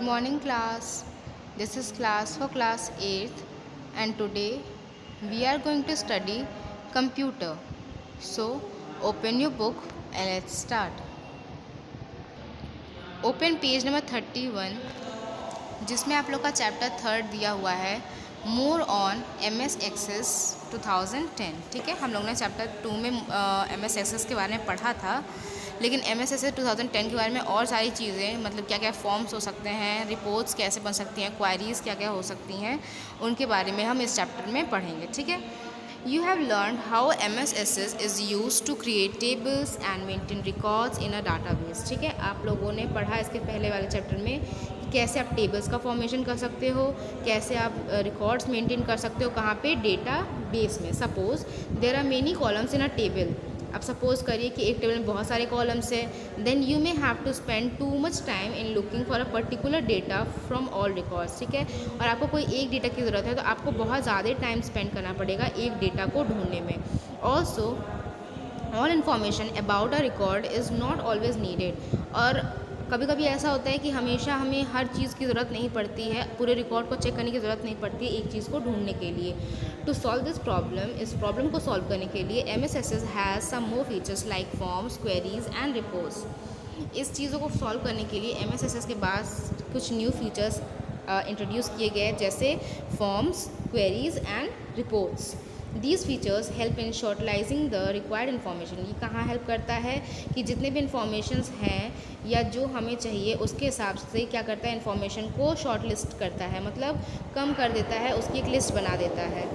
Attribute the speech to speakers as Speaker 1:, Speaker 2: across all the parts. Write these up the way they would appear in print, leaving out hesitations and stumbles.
Speaker 1: morning class. This is class for class 8th and today we are going to study computer. So open your book and let's start. Open page number 31 जिसमें आप लोग का chapter 3 दिया हुआ है more on MS access 2010। ठीक है, हम लोग ने चैप्टर 2 में MS एक्सेस के बारे में पढ़ा था, लेकिन MS एक्सेस 2010 के बारे में और सारी चीज़ें, मतलब क्या क्या फॉर्म्स हो सकते हैं, रिपोर्ट्स कैसे बन सकती हैं, क्वारीज़ क्या क्या हो सकती हैं, उनके बारे में हम इस चैप्टर में पढ़ेंगे। ठीक है, You have learned how MS Access is used to create tables and maintain records in a database। ठीक है, आप लोगों ने पढ़ा इसके पहले वाले चैप्टर में कि कैसे आप टेबल्स का फॉर्मेशन कर सकते हो, कैसे आप रिकॉर्ड्स मेंटेन कर सकते हो, कहाँ पे, डेटा बेस में। Suppose there are many columns in a table. अब सपोज करिए कि एक टेबल में बहुत सारे कॉलम्स हैं, then you may have to spend too much time in looking for a particular data from all records. ठीक है, और आपको कोई एक डेटा की ज़रूरत है तो आपको बहुत ज़्यादा टाइम स्पेंड करना पड़ेगा एक डेटा को ढूंढने में। Also all information about a record is not always needed. और कभी कभी ऐसा होता है कि हमेशा हमें हर चीज़ की ज़रूरत नहीं पड़ती है, पूरे रिकॉर्ड को चेक करने की ज़रूरत नहीं पड़ती है एक चीज़ को ढूंढने के लिए। टू सॉल्व दिस प्रॉब्लम, इस प्रॉब्लम को सॉल्व करने के लिए MS Access has some more features like forms, queries and reports. इस चीज़ों को सॉल्व करने के लिए MS Access के पास कुछ न्यू फीचर्स इंट्रोड्यूस किए गए, जैसे forms, queries and reports. These features help in shortlisting the required information. ये कहाँ हेल्प करता है कि जितने भी इन्फॉर्मेशंस हैं या जो हमें चाहिए उसके हिसाब से क्या करता है, इन्फॉर्मेशन को शॉर्ट लिस्ट करता है, मतलब कम कर देता है, उसकी एक लिस्ट बना देता है।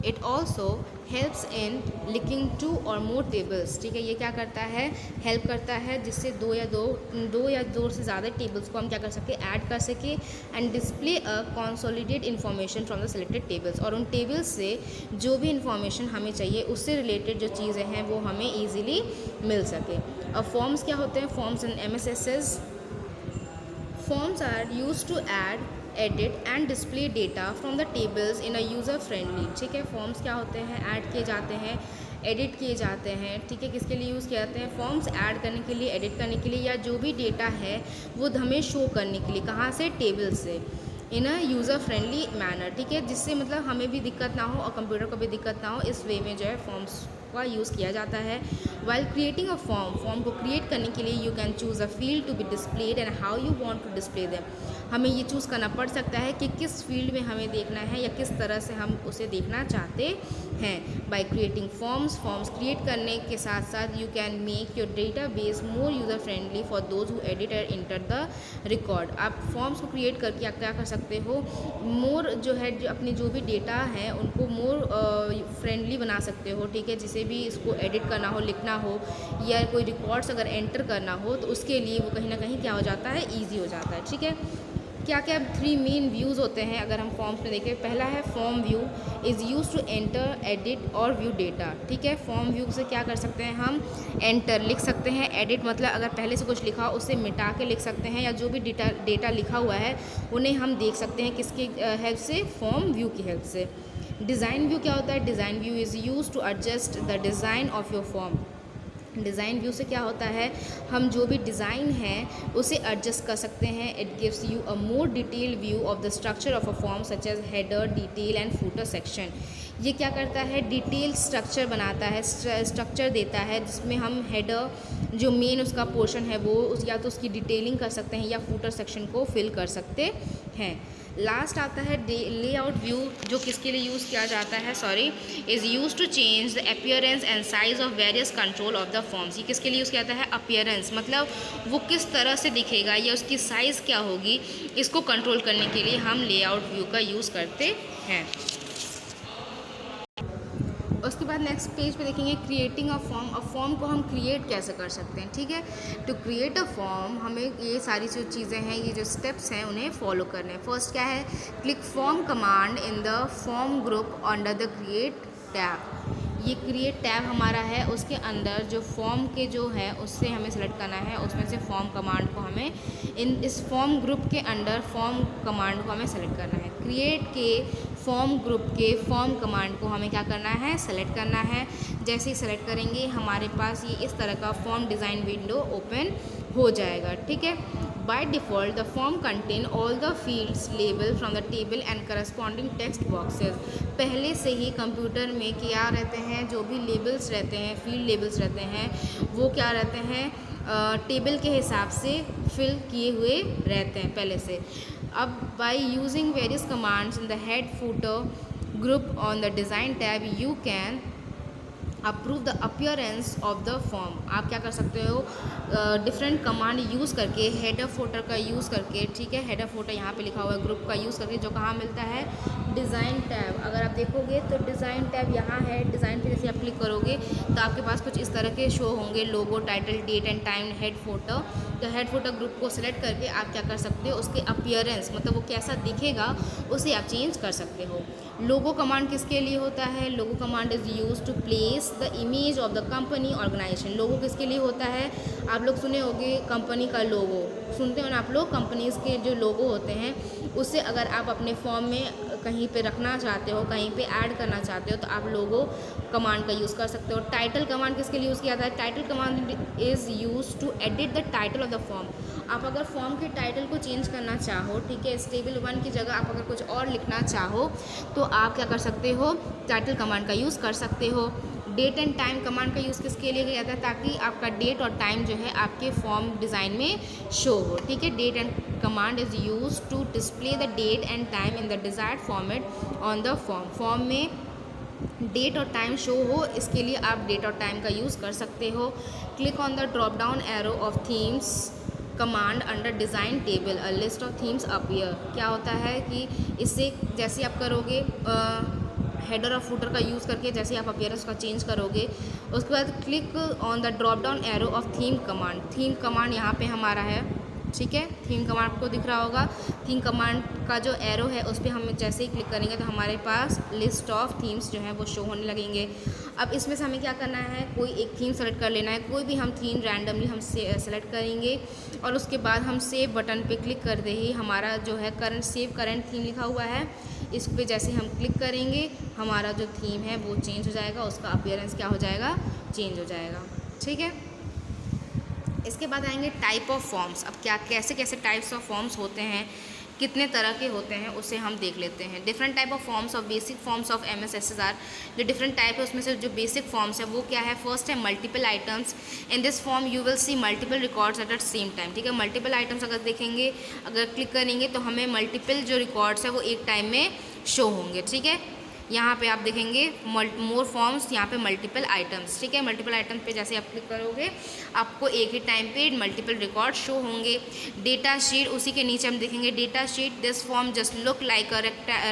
Speaker 1: It also helps in linking two or more tables. ठीक है, ये क्या करता है, हेल्प करता है जिससे दो या दो से ज़्यादा टेबल्स को हम क्या कर सके, ऐड कर सके and display a consolidated information from the selected tables. और उन टेबल्स से जो भी इन्फॉर्मेशन हमें चाहिए उससे रिलेटेड जो चीज़ें हैं वो हमें ईजिली मिल सके। अब फॉर्म्स क्या होते हैं, forms in MS Access, forms are use to add, edit and display data from the tables in a user friendly. ठीक है, फॉर्म्स क्या होते हैं, ऐड किए जाते हैं, एडिट किए जाते हैं। ठीक है, किसके लिए यूज़ किए जाते हैं, फॉर्म्स ऐड करने के लिए, एडिट करने के लिए, या जो भी डेटा है वो हमें शो करने के लिए, कहाँ से, टेबल से, इन अ यूज़र फ्रेंडली मैनर। ठीक है, जिससे मतलब हमें भी दिक्कत ना हो और कंप्यूटर को भी दिक्कत ना हो, इस वे में जो है फॉर्म्स का यूज़ किया जाता है। वाइल क्रिएटिंग अ फॉर्म को क्रिएट करने के लिए you can choose a field to be displayed and how you want to display them. हमें ये चूज़ करना पड़ सकता है कि किस फील्ड में हमें देखना है या किस तरह से हम उसे देखना चाहते हैं। बाय क्रिएटिंग फॉर्म्स क्रिएट करने के साथ साथ you can make your data base more user friendly for those who edit and enter the record. आप फॉर्म्स को क्रिएट करके आप क्या कर सकते हो, मोर जो है जो अपने जो भी डेटा है उनको मोर फ्रेंडली बना सकते हो। ठीक है, जिसे भी इसको एडिट करना हो, लिखना हो या कोई रिकॉर्ड्स अगर एंटर करना हो तो उसके लिए वो कहीं ना कहीं क्या हो जाता है, ईजी हो जाता है। ठीक है, क्या क्या 3 मेन व्यूज़ होते हैं अगर हम फॉर्म्स में देखें। पहला है form view, is use to enter, edit और व्यू डेटा। ठीक है, फॉर्म व्यू से क्या कर सकते हैं, हम एंटर लिख सकते हैं, एडिट मतलब अगर पहले से कुछ लिखा हो उसे मिटा के लिख सकते हैं, या जो भी डेटा लिखा हुआ है उन्हें हम देख सकते हैं किसकी हेल्प से, फॉर्म व्यू की हेल्प से। डिज़ाइन व्यू क्या होता है, design view is use to adjust the design of your form. Design view से क्या होता है, हम जो भी डिज़ाइन है उसे एडजस्ट कर सकते हैं। It gives you a more detail view of the structure of a form such as header, detail and footer section. ये क्या करता है, डिटेल स्ट्रक्चर बनाता है, स्ट्रक्चर देता है, जिसमें हम हेडर जो मेन उसका पोर्शन है वो या तो उसकी डिटेलिंग कर सकते हैं या फूटर सेक्शन को फिल कर सकते हैं। लास्ट आता है लेआउट व्यू, जो किसके लिए यूज़ किया जाता है, is use to change the appearance and size of various control of the forms. ये किसके लिए यूज़ किया जाता है, अपीयरेंस मतलब वो किस तरह से दिखेगा या उसकी साइज़ क्या होगी, इसको कंट्रोल करने के लिए हम लेआउट व्यू का यूज़ करते हैं। उसके बाद नेक्स्ट पेज पे देखेंगे creating a form. A form को हम क्रिएट कैसे कर सकते हैं। ठीक है, टू क्रिएट अ फॉर्म हमें ये सारी जो चीज़ें हैं, ये जो स्टेप्स हैं उन्हें फॉलो करने हैं। फर्स्ट क्या है, click form command in the form group under the create tab. ये क्रिएट टैब हमारा है, उसके अंदर जो फॉर्म के जो है उससे हमें सेलेक्ट करना है, उसमें से फॉर्म कमांड को हमें इस फॉर्म ग्रुप के अंडर फॉर्म कमांड को हमें सेलेक्ट करना है। क्रिएट के फॉर्म ग्रुप के फॉर्म कमांड को हमें क्या करना है, सेलेक्ट करना है। जैसे ही सेलेक्ट करेंगे हमारे पास ये इस तरह का फॉर्म डिज़ाइन विंडो ओपन हो जाएगा, ठीक है। By default the form contain all the fields label from the table and corresponding text boxes. पहले से ही कंप्यूटर में क्या रहते हैं, जो भी लेबल्स रहते हैं, फील्ड लेबल्स रहते हैं, वो क्या रहते हैं, टेबल के हिसाब से फिल किए हुए रहते हैं पहले से। अब by using various commands in the head footer group on the design tab you can approve the appearance of the form. आप क्या कर सकते हो, डिफरेंट कमांड यूज़ करके, हेडर फोटर का यूज़ करके, ठीक है, हेडर फोटर यहाँ पे लिखा हुआ है, ग्रुप का यूज़ करके, जो कहाँ मिलता है, डिज़ाइन टैब। अगर आप देखोगे तो डिज़ाइन टैब यहाँ है, डिज़ाइन पे जैसे आप क्लिक करोगे तो आपके पास कुछ इस तरह के शो होंगे, logo, title, date and time, head footer. तो हेड फोटर ग्रुप को सिलेक्ट करके आप क्या कर सकते हो, उसके अपीयरेंस मतलब वो कैसा दिखेगा उसे आप चेंज कर सकते हो। लोगो कमांड किसके लिए होता है, logo command is use to place the image of the company organisation. Logo किसके लिए होता है, आप लोग सुने होंगे कंपनी का लोगो, सुनते हो ना आप लोग, कंपनीज़ के जो लोगो होते हैं उसे अगर आप अपने फॉर्म में कहीं पे रखना चाहते हो, कहीं पे ऐड करना चाहते हो तो आप लोगो कमांड का यूज़ कर सकते हो। टाइटल कमांड किसके लिए यूज़ किया जाता है, title command is use to edit the title of the form. आप अगर फॉर्म के टाइटल को चेंज करना चाहो, ठीक है, टेबल 1 की जगह आप अगर कुछ और लिखना चाहो तो आप क्या कर सकते हो, टाइटल कमांड का यूज़ कर सकते हो। डेट एंड टाइम कमांड का यूज़ किसके लिए किया जाता है, ताकि आपका डेट और टाइम जो है आपके फॉर्म डिज़ाइन में शो हो, ठीक है। Date and command is use to display the date and time in the desired format on the form. Form में डेट और टाइम शो हो, इसके लिए आप डेट और टाइम का यूज़ कर सकते हो। Click on the drop down arrow of themes command under design table, a list of themes appear. क्या होता है कि इससे जैसे आप करोगे हेडर और फूटर का यूज़ करके, जैसे आप अपीयरेंस का चेंज करोगे, उसके बाद click on the drop down arrow of theme command. Theme command यहाँ पे हमारा है, ठीक है, थीम कमांड आपको दिख रहा होगा। थीम कमांड का जो एरो है उस पर हम जैसे ही क्लिक करेंगे तो हमारे पास लिस्ट ऑफ थीम्स जो है वो शो होने लगेंगे। अब इसमें से हमें क्या करना है, कोई एक थीम सेलेक्ट कर लेना है, कोई भी हम थीम रैंडमली हम सेलेक्ट करेंगे और उसके बाद हम सेव बटन पे क्लिक करते ही हमारा जो है करंट सेव करंट थीम लिखा हुआ है, इस पे जैसे हम क्लिक करेंगे हमारा जो थीम है वो चेंज हो जाएगा, उसका अपीयरेंस क्या हो जाएगा, चेंज हो जाएगा, ठीक है। इसके बाद आएंगे टाइप ऑफ फॉर्म्स। अब क्या कैसे कैसे टाइप्स ऑफ फॉर्म्स होते हैं, कितने तरह के होते हैं, उसे हम देख लेते हैं। Different type of forms of basic forms of MS SSR। जो डिफरेंट टाइप है उसमें से जो बेसिक फॉर्म्स है वो क्या है, फर्स्ट है multiple items. In this form you will see multiple records at same time, ठीक है। मल्टीपल आइटम्स अगर देखेंगे, अगर क्लिक करेंगे तो हमें मल्टीपल जो रिकॉर्ड्स है वो एक टाइम में शो होंगे, ठीक है। यहाँ पे आप देखेंगे मोर फॉर्म्स, यहाँ पे मल्टीपल आइटम्स, ठीक है। मल्टीपल आइटम्स पे जैसे आप क्लिक करोगे आपको एक ही टाइम पे मल्टीपल रिकॉर्ड शो होंगे। डेटा शीट, उसी के नीचे हम देखेंगे data sheet. This form just look like a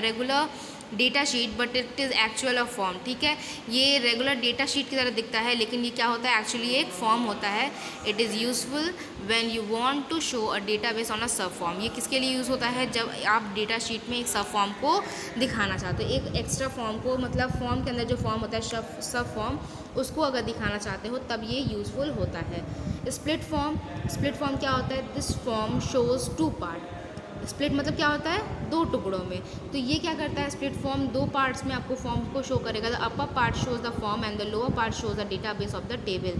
Speaker 1: regular data sheet but it is actual a form, ठीक है। ये रेगुलर डेटा शीट की तरह दिखता है लेकिन ये क्या होता है, एक्चुअली एक फॉर्म होता है। It is useful when you want to show a database on a sub form. ये किसके लिए यूज़ होता है, जब आप डेटा शीट में एक सब फॉर्म को दिखाना चाहते हो, एक एक्स्ट्रा फॉर्म को, मतलब फॉर्म के अंदर जो फॉर्म होता है सब फॉर्म, उसको अगर दिखाना चाहते हो तब ये यूज़फुल होता है। स्प्लिट फॉर्म, स्प्लिट फॉर्म क्या होता है, this form shows 2 part. Split मतलब क्या होता है, 2 टुकड़ों में। तो ये क्या करता है, स्प्लिट फॉर्म 2 पार्ट्स में आपको फॉर्म को शो करेगा। The upper part shows the form and the lower part shows the database of the table.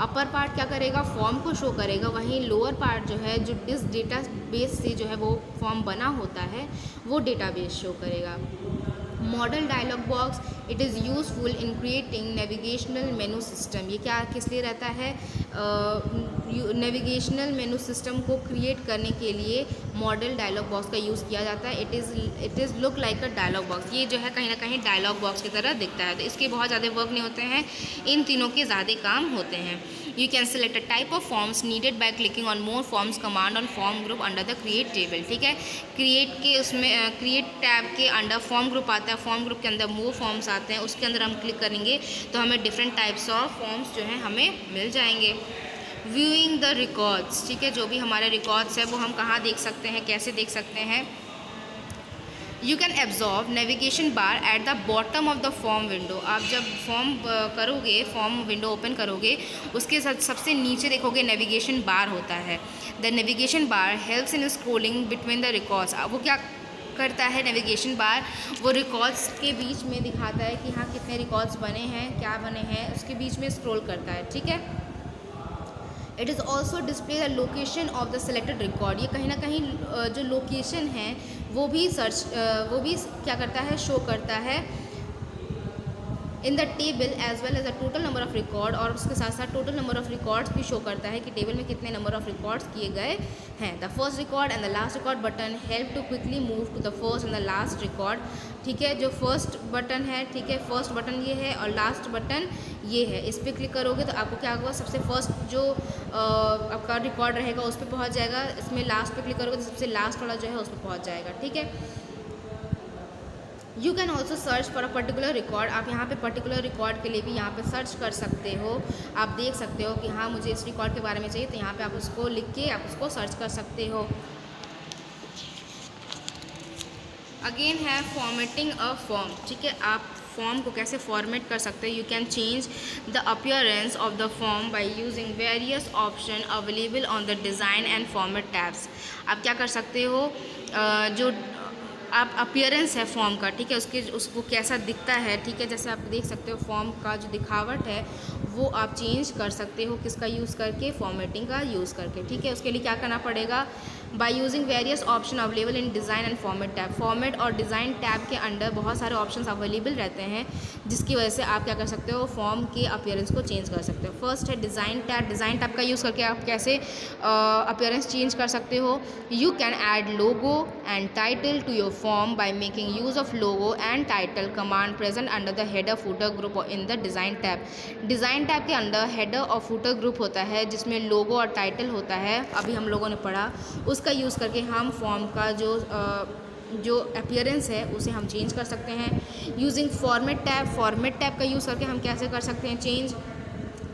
Speaker 1: Upper part क्या करेगा, फॉर्म को शो करेगा, वहीं लोअर पार्ट जो है, जो जिस डेटाबेस से जो है वो फॉर्म बना होता है वो डेटाबेस शो करेगा। Modal dialog box, it is useful in creating navigational menu system. ये क्या किस लिए रहता है, नेविगेशनल मेनू सिस्टम को क्रिएट करने के लिए मॉडल डायलॉग बॉक्स का यूज़ किया जाता है। It is look like a dialog box. ये जो है कहीं ना कहीं डायलॉग बॉक्स की तरह दिखता है, तो इसके बहुत ज़्यादा वर्क नहीं होते हैं, इन तीनों के ज़्यादा काम होते हैं। You can select a type of forms needed by clicking on more forms command on form group under the create table, ठीक है। क्रिएट के उसमें क्रिएट टैब के अंडर फॉर्म ग्रुप आता है, फॉर्म ग्रुप के अंदर मोर फॉर्म्स आते हैं, उसके अंदर हम क्लिक करेंगे तो हमें डिफरेंट टाइप्स ऑफ फॉर्म्स जो हैं हमें मिल जाएंगे। व्यूइंग द रिकॉर्ड्स, ठीक है, जो भी हमारे रिकॉर्ड्स है वो हम कहाँ देख सकते हैं, कैसे देख सकते हैं। You can absorb navigation bar at the bottom of the form window. आप जब फॉर्म करोगे, फॉर्म विंडो ओपन करोगे, उसके सबसे नीचे देखोगे नेविगेशन बार होता है। The navigation bar helps in scrolling between the records. वो क्या करता है, नेविगेशन बार वो रिकॉर्ड्स के बीच में दिखाता है कि हाँ कितने रिकॉर्ड्स बने हैं, क्या बने हैं, उसके बीच में स्क्रॉल करता है, ठीक है। It is also display the location of the selected record. ये कहीं ना कहीं जो लोकेशन है वो भी क्या करता है, शो करता है in the table as well as the total number of record, और उसके साथ साथ टोटल नंबर ऑफ रिकॉर्ड्स भी शो करता है कि टेबल में कितने नंबर ऑफ रिकॉर्ड्स किए गए हैं। The first record and the last record button help to quickly move to the first and the last record. ठीक है, जो फर्स्ट बटन है, ठीक है, फर्स्ट बटन ये है और लास्ट बटन ये है। इस पर क्लिक करोगे तो आपको क्या होगा, सबसे फर्स्ट जो आपका रिकॉर्ड रहेगा उस पर पहुँच जाएगा। इसमें लास्ट पे क्लिक करोगे तो सबसे लास्ट वाला जो है उस पर पहुँच जाएगा। ठीक है, you can also search for a particular record. आप यहाँ पे पर्टिकुलर रिकॉर्ड के लिए भी यहाँ पे सर्च कर सकते हो। आप देख सकते हो कि हाँ मुझे इस रिकॉर्ड के बारे में चाहिए, तो यहाँ पे आप उसको लिख के आप उसको सर्च कर सकते हो। अगेन है फॉर्मेटिंग अ फॉर्म। ठीक है, आप फॉर्म को कैसे फॉर्मेट कर सकते हैं। You can change the appearance of the form by using various option available on the design and format tabs. आप क्या कर सकते हो, जो आप अपीयरेंस है फॉर्म का, ठीक है, उसको कैसा दिखता है, ठीक है, जैसे आप देख सकते हो फॉर्म का जो दिखावट है वो आप चेंज कर सकते हो किसका यूज़ करके, फॉर्मेटिंग का यूज़ करके। ठीक है, उसके लिए क्या करना पड़ेगा, by using various option available in design and format tab. Format और डिज़ाइन टैब के अंडर बहुत सारे ऑप्शंस अवेलेबल रहते हैं, जिसकी वजह से आप क्या कर सकते हो, फॉर्म के अपीयरेंस को चेंज कर सकते हो। फर्स्ट है डिज़ाइन टैब। डिज़ाइन टैब का यूज़ करके आप कैसे अपीयरेंस चेंज कर सकते हो। You can add logo and title to your form by making use of logo and title command present under the header footer group in the design tab। Design tab के अंदर header और footer group होता है जिसमें लोगो और title होता है, अभी हम लोगों ने पढ़ा। उसका यूज़ करके हम फॉर्म का जो अपीयरेंस है उसे हम चेंज कर सकते हैं। Using format tab. Format tab का यूज़ करके हम कैसे कर सकते हैं change.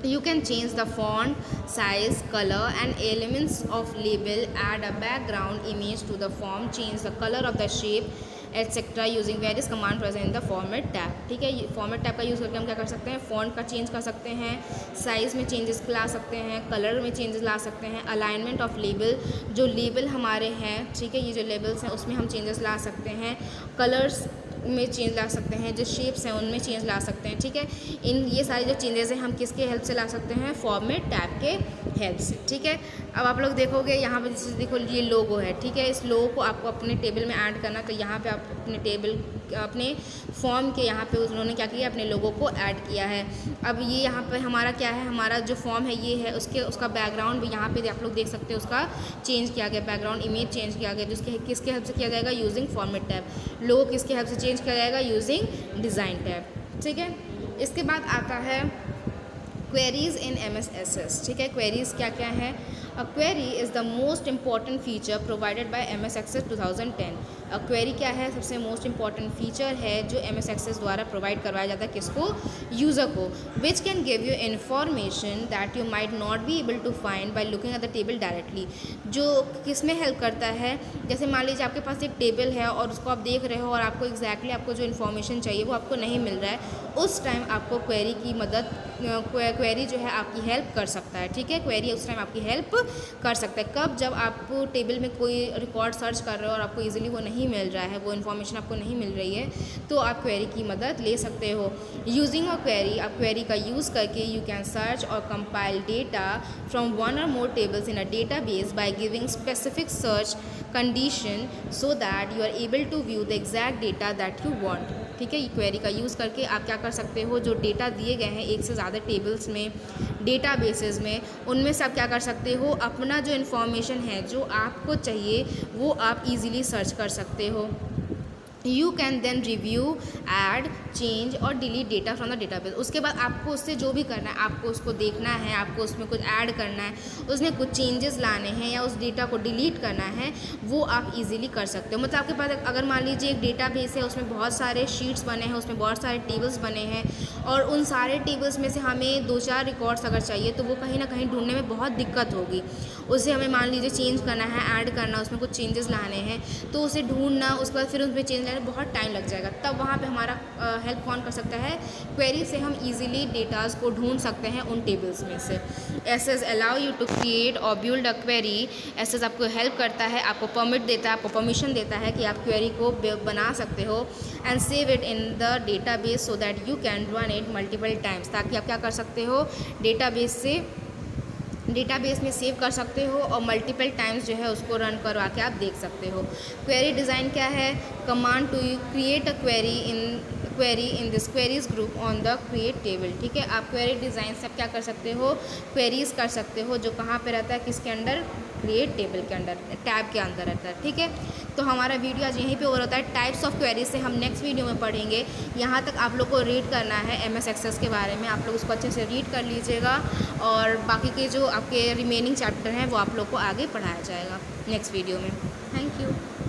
Speaker 1: You can change the font, size, color and elements of label, add a background image to the form, change the color of the shape etc. using various command present in the format tab। ठीक है, format tab का use करके हम क्या कर सकते हैं, font का चेंज कर सकते हैं, साइज़ में चेंजेस ला सकते हैं, कलर में चेंजेस ला सकते हैं, अलाइनमेंट ऑफ लेबल, जो लेबल हमारे हैं, ठीक है, ये जो लेबल्स हैं उसमें हम चेंजेस ला सकते हैं, कलर्स में चेंज ला सकते हैं, जो शेप्स हैं उनमें चेंज ला सकते हैं। ठीक है, ये सारी जो चेंजेस हैं हम किसके हेल्प से ला सकते हैं, फॉर्मेट टैब के हेल्प से। ठीक है, अब आप लोग देखोगे यहाँ पे जैसे देखो ये लोगो है, ठीक है, इस लोगो को आपको अपने टेबल में ऐड करना, तो यहाँ पे आप अपने फॉर्म के यहाँ पे उन्होंने क्या किया, अपने लोगों को ऐड किया है। अब ये यहाँ पे हमारा क्या है, हमारा जो फॉर्म है ये है, उसका बैकग्राउंड भी यहाँ पे आप लोग देख सकते हो, उसका चेंज किया गया, बैकग्राउंड इमेज चेंज किया गया, जिसके किसके हेल्प से किया जाएगा, यूजिंग फॉर्मेट टैब। लोगो किसके हेल्प से चेंज किया जाएगा, यूजिंग डिज़ाइन टैब। ठीक है, इसके बाद आता है क्वेरीज इन MS Access। ठीक है, क्वेरीज क्या क्या है। A query is the most important feature provided by MS Access 2010। A query क्या है, सबसे मोस्ट इंपॉर्टेंट फीचर है जो MS Access द्वारा प्रोवाइड करवाया जाता है किसको, यूज़र को। Which can give you information that you might not be able to find by looking at the table directly. जो किस में हेल्प करता है, जैसे मान लीजिए आपके पास एक टेबल है और उसको आप देख रहे हो और आपको एग्जैक्टली आपको जो इन्फॉर्मेशन चाहिए वो आपको नहीं मिल रहा है, उस टाइम आपको क्वेरी की मदद, क्वेरी जो है आपकी हेल्प कर सकता है। ठीक है, क्वेरी उस टाइम आपकी हेल्प कर सकता है। कब, जब आप टेबल में कोई रिकॉर्ड सर्च कर रहे हो और आपको इजीली वो नहीं मिल रहा है, वो इन्फॉर्मेशन आपको नहीं मिल रही है, तो आप क्वेरी की मदद ले सकते हो। यूजिंग अ क्वेरी, आप क्वेरी का यूज़ करके यू कैन सर्च और compile data from one or more tables in a data base by giving specific search condition so that you are able to view the exact data that you want. ठीक है, ये query का use करके आप क्या कर सकते हो, जो डेटा दिए गए हैं एक से ज़्यादा टेबल्स में, डेटा बेसेस में, उनमें से आप क्या कर सकते हो, अपना जो इन्फॉर्मेशन है जो आपको चाहिए वो आप इजीली सर्च कर सकते हो। You can then review, add, change और delete data from the database. उसके बाद आपको उससे जो भी करना है, आपको उसको देखना है, आपको उसमें कुछ ऐड करना है, उसमें कुछ चेंजेस लाने हैं या उस डेटा को डिलीट करना है, वो आप इजीली कर सकते हो। मतलब आपके पास अगर मान लीजिए एक डेटाबेस है, उसमें बहुत सारे शीट्स बने हैं, उसमें बहुत सारे टेबल्स बने हैं और उन सारे टेबल्स में से हमें 2-4 रिकॉर्ड्स अगर चाहिए तो वो कहीं ना कहीं ढूंढने में बहुत दिक्कत होगी। उसे हमें मान लीजिए चेंज करना है, ऐड करना, उसमें कुछ चेंजेस लाने हैं, तो उसे ढूंढना, उसके बाद फिर उसमें चेंज लाना बहुत टाइम लग जाएगा। तब वहाँ पे हमारा हेल्प कौन कर सकता है, क्वेरी से हम इजीली डेटाज को ढूंढ सकते हैं उन टेबल्स में से। एसएस allow you to create or build a query. एसएस आपको हेल्प करता है, आपको परमिट देता है, आपको परमिशन देता है कि आप क्वेरी को बना सकते हो and save it in the database so that you can run it multiple times, ताकि आप क्या कर सकते हो, डेटाबेस से डेटाबेस में सेव कर सकते हो और मल्टीपल टाइम्स जो है उसको रन करवा के आप देख सकते हो। क्वेरी डिज़ाइन क्या है? Command to create a query in this queries group on the create table. ठीक है, आप क्वेरी डिज़ाइन से क्या कर सकते हो? क्वेरीज कर सकते हो, जो कहाँ पे रहता है, किसके अंडर? क्रिएट टेबल के अंडर, टैब के अंदर रहता है। ठीक है, तो हमारा वीडियो आज यहीं पे ओवर होता है। टाइप्स ऑफ क्वेरीज से हम नेक्स्ट वीडियो में पढ़ेंगे। यहाँ तक आप लोग को रीड करना है MS एक्सेस के बारे में, आप लोग उसको अच्छे से रीड कर लीजिएगा और बाकी के जो आपके रिमेनिंग चैप्टर हैं वो आप लोग को आगे पढ़ाया जाएगा नेक्स्ट वीडियो में। Thank you.